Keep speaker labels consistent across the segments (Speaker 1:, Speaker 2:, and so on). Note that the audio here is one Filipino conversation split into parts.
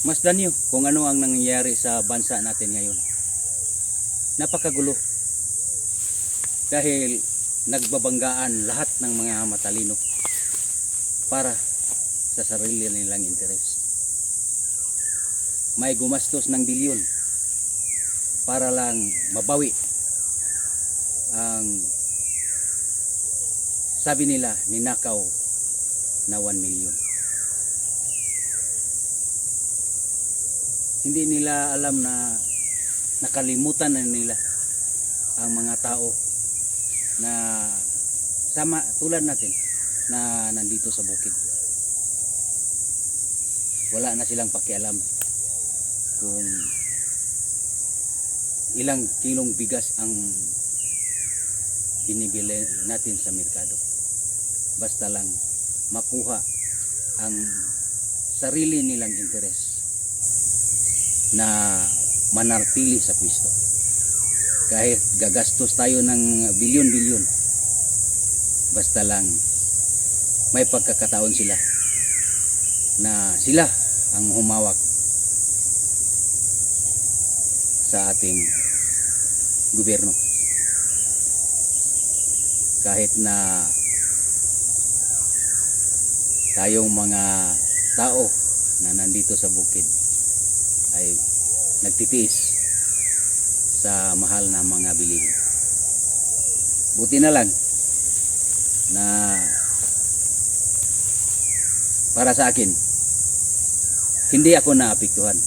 Speaker 1: Masdan niyo kung ano ang nangyayari sa bansa natin ngayon. Napakagulo. Dahil nagbabanggaan lahat ng mga matalino para sa sarili nilang interes. May gumastos ng bilyon para lang mabawi ang sabi nila ninakaw na 1 million. Hindi nila alam na nakalimutan na nila ang mga tao na sama tulad natin na nandito sa bukid. Wala na silang pakialam kung ilang kilong bigas ang binibili natin sa merkado. Basta lang makuha ang sarili nilang interes na manartili sa pwesto. Kahit gagastos tayo ng bilyon-bilyon, basta lang may pagkakataon sila na sila ang humawak sa ating gobyerno. Kahit na tayong mga tao na nandito sa bukid ay nagtitiis sa mahal na mga bilihin. Buti na lang na para sa akin hindi ako naapektuhan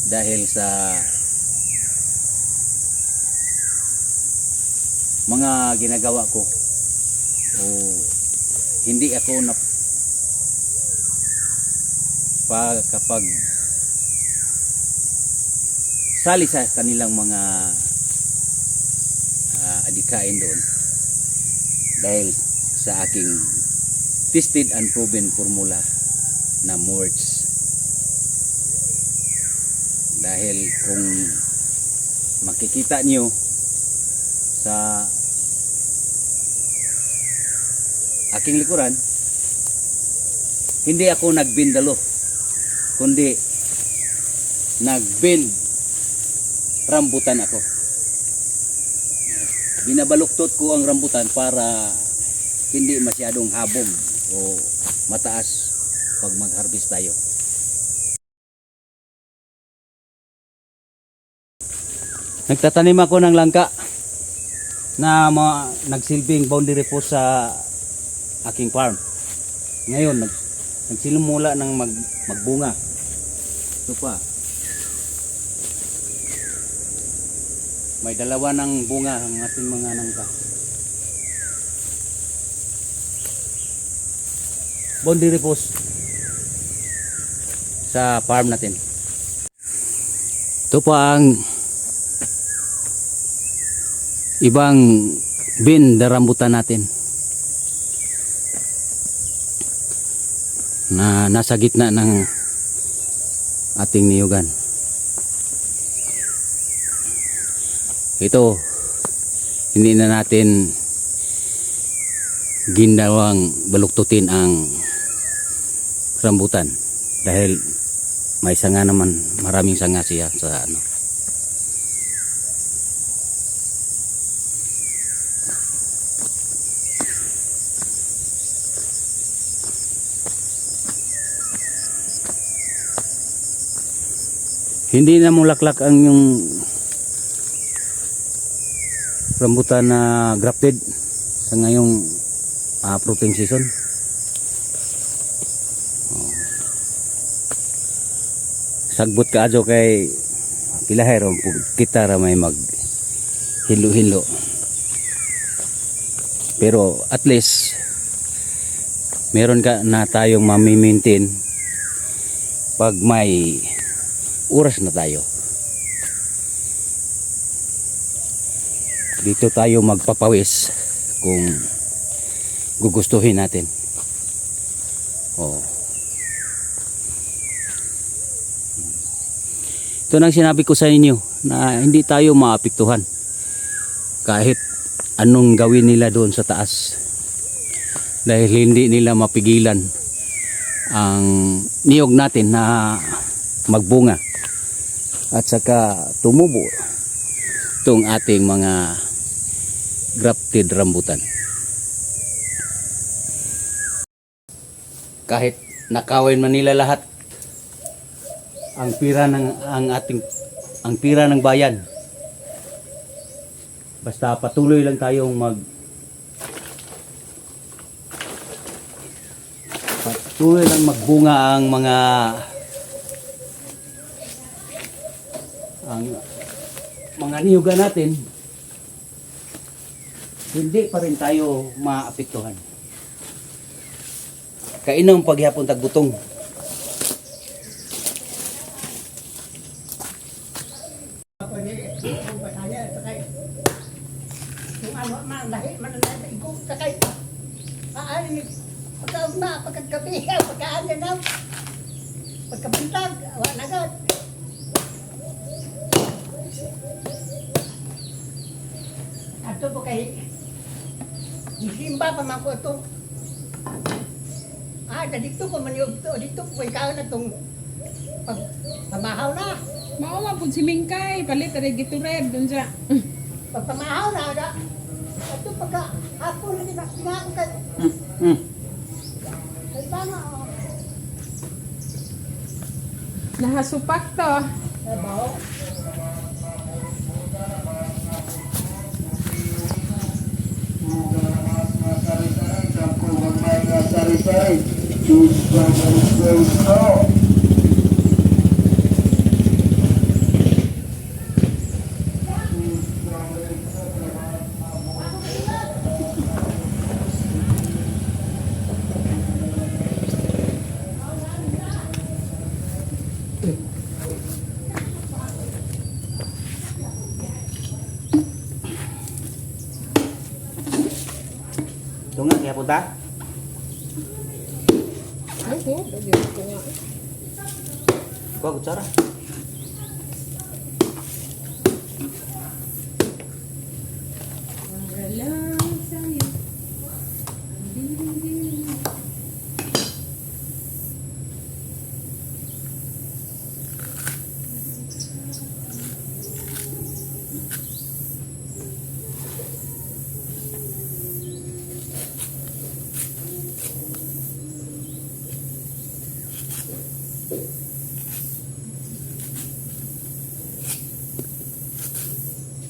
Speaker 1: dahil sa mga ginagawa ko o hindi ako na kapag sali sa kanilang mga adikain doon dahil sa aking tested and proven formula na MORTS. Dahil kung makikita niyo sa aking likuran, hindi ako nagbindalo kundi nagbind rambutan ako. Binabaluktot ko ang rambutan para hindi masyadong habog o mataas pag mag-harvest tayo. Nagtatanim ako ng langka na nagsilbing boundary po sa aking farm. Ngayon nagsimula ng magbunga. Ito pa. May dalawa ng bunga ang ating mga nangka. Boundary post sa farm natin. Ito pa ang ibang bin na rambutan natin na nasa gitna ng ating niyugan. Ito, hindi na natin ginawang baluktutin ang rambutan dahil may sanga naman, maraming sanga siya sa ano. Hindi na mulaklak ang yung rambutan na grafted sa ngayong fruiting season. Sagbot ka adyo kay pilahay ron kita ra may mag hilo-hilo. Pero at least meron ka na tayong mami-maintain pag may oras na tayo. Dito tayo magpapawis kung gugustuhin natin. Ito nang sinabi ko sa inyo na hindi tayo maapektuhan kahit anong gawin nila doon sa taas, dahil hindi nila mapigilan ang niyog natin na magbunga at saka tumubo itong ating mga grafted rambutan. Kahit nakawin man nila lahat ang pira ang pira ng bayan, basta patuloy lang tayong patuloy lang magbunga ang mga niyugan natin, hindi pa rin tayo maapektuhan. Kainang paghihapon tagbutong.
Speaker 2: Kung ano man, lahi man na igong sakay. Pagkaon na, pagkagabi, pagkaan yan na. Pagkabintag, awa na agad. Ato po kay Simba pa man ko ito. Dito ko man yung dito ko ikaw na itong pamahaw na.
Speaker 3: Maawa po si Mingkay, palit rin gito red dun siya.
Speaker 2: Pagpamahaw na, ito pagka hapon na tinakot ka. Kaya paano?
Speaker 3: Nahasupak to.
Speaker 2: Ebaw.
Speaker 1: Ito nga, kaya punta.
Speaker 3: Ay, ko, dagyan ko nga.
Speaker 1: Kuha kutsara.
Speaker 3: Para lang sa'yo.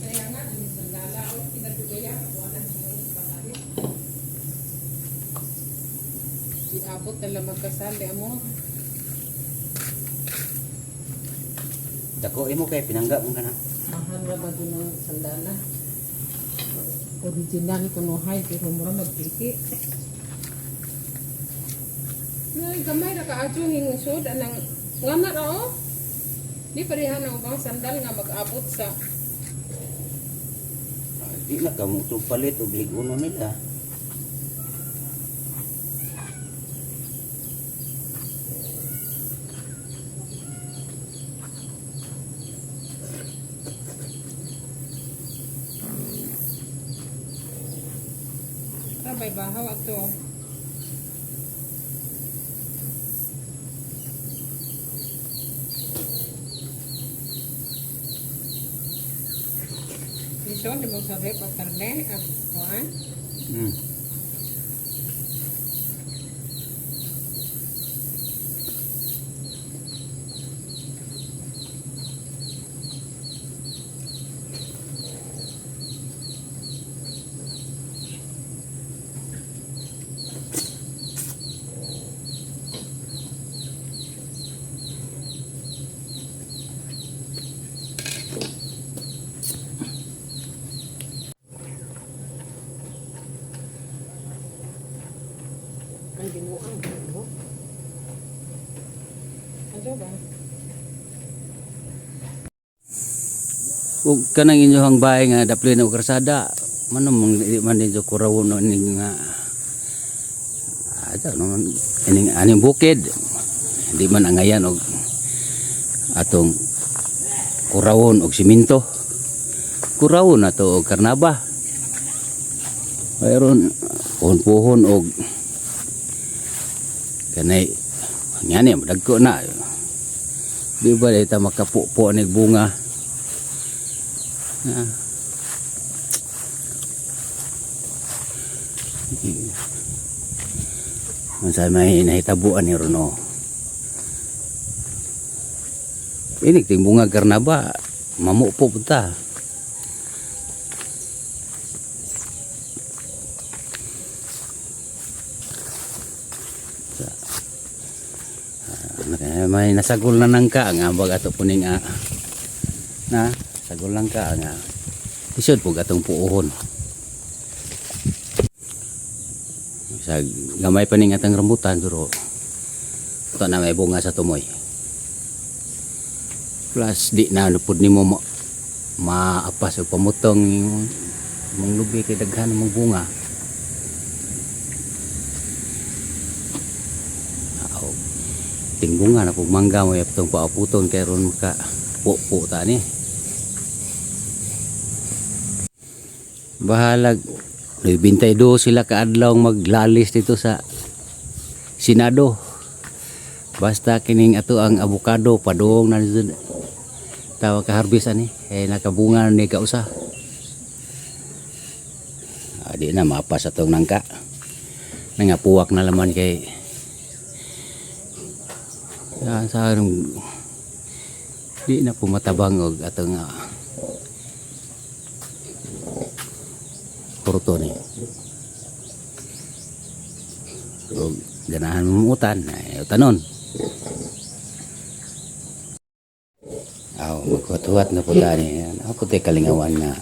Speaker 3: Kaya nga, ang sandala, o, pinatugaya, wala nang pangari. Iabot na lang magkasali mo.
Speaker 1: Dako imo kay pinangga mo kana.
Speaker 3: Mahal na ba doon ang sandala? Original kunuhay, pero mura magpiki. Nay, gamay na kaadyo hingusod, anang ngana na o? Di parihan ang ubang sandal nga mag-abot sa
Speaker 1: Di na kamo to palit og liguno nila.
Speaker 3: rabay bahaw ato. Iso, di mo sa rep at karne, at kuhan. Ang binuang mo. Ano ba?
Speaker 1: Ug kanang inyohang bahay nga dapli na og karsada, manong di man din kurawon no ning nga ada naman aning bukid. Di man angayan og atong kurawon og siminto. Kurawon na to og karnaba. Mayroon puhon-puhon og kanay ngani madagko na. Di ba ita makapupo ni bunga. Masay may nahitabuan ni Rono. Ini ting bunga karnaba mamupo punta. May nasagol na nangka nga bag ato puning na sagol lang ka nga isod po atong puuhon sa gamay pa ning atang rambutan pero ito na may bunga sa tumoy plus di na lupod nimo maapas o pamutong mong lubi kay daghan mong bunga. Tingbunga na pug mangga mo yaptong paaputon kay ron ka pupo ta ni. Bahalag 22 sila kaadlaw maglalis dito sa Senado. Basta kining ato ang avocado padung na tawa ka harvest ani nakabunga ni kausa. Di na mapas atong nangka. Nangapuwak na laman kay sa di na pumatabang og atong kurto ni og ganahan mumutan tanon magkutuwat na po tani ako te kalingawan nga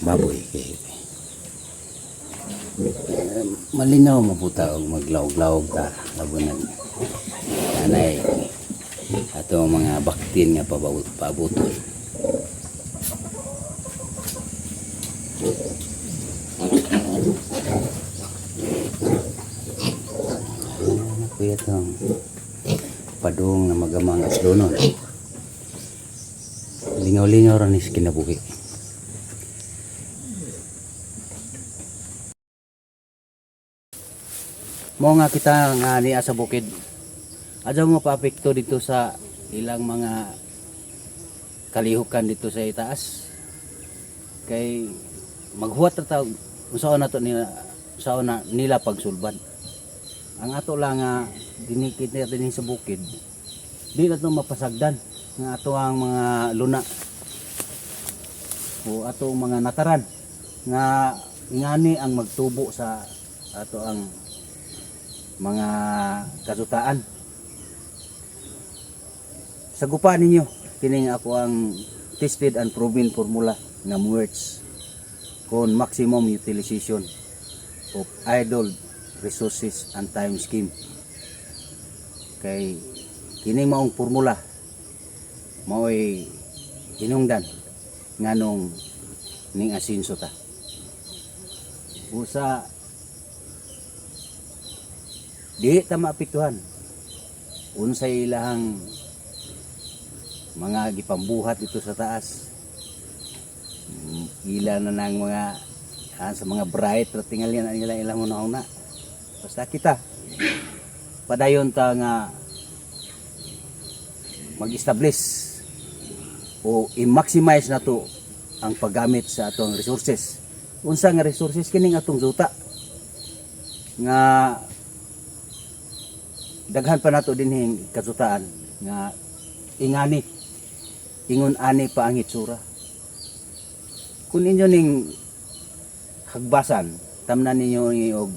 Speaker 1: baboy kay malinaw mabuta og maglawog-lawog ta labunan anay ato mga baktin nga pabuton. Kuya tong padung na magamang asdonon lingaw-lingaw ra ni kinabuhi. Mo nga kita nga niya sa bukid. Adto mo paapekto dito sa ilang mga kalihukan dito sa itaas. Kay maghuwat ta tawag usaon nato nila pagsulbad. Ang ato lang nga dinikit na din sa bukid. Di na to mapasagdan nga ato ang mga luna o ato mga nataran nga ngani ang magtubo sa ato ang mga kasutaan. Sagupan ninyo kining ako ang tested and proven formula nga MUERTS kon maximum utilization of idle resources and time scheme. Kay kining maong formula mao'y hinungdan nganong ning asinso ta. Usa di ta maapektuhan unsay ilahang mga gipambuhat dito sa taas. Ila na ng mga sa mga bright ra tingali na nila ilang una. Basta kita padayon ta nga mag-establish o i-maximize na to ang paggamit sa atong resources. Unsa nga resources kining atong juta nga daghan pa nato dinhing kasutaan nga ingani ingon ani pa ang itsura. Kung inyo ning hagbasan tamnan ninyo og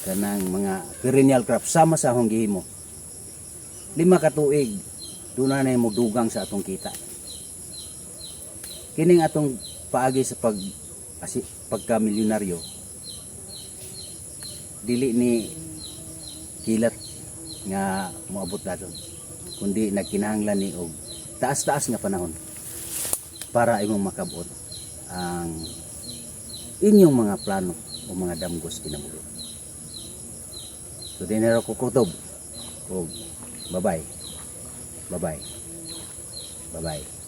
Speaker 1: kanang mga perennial crops sama sa akong gihimo 5 ka tuig duna na mo dugang sa atong kita. Kining atong paagi sa pagka milyonaryo dili ni kilat nga moabot daton kundi nagkinahanglan ni og taas-taas nga panahon para imong makabot ang inyong mga plano o mga damgos kinabuhi. So dinero ko kutob og bye-bye. Bye-bye.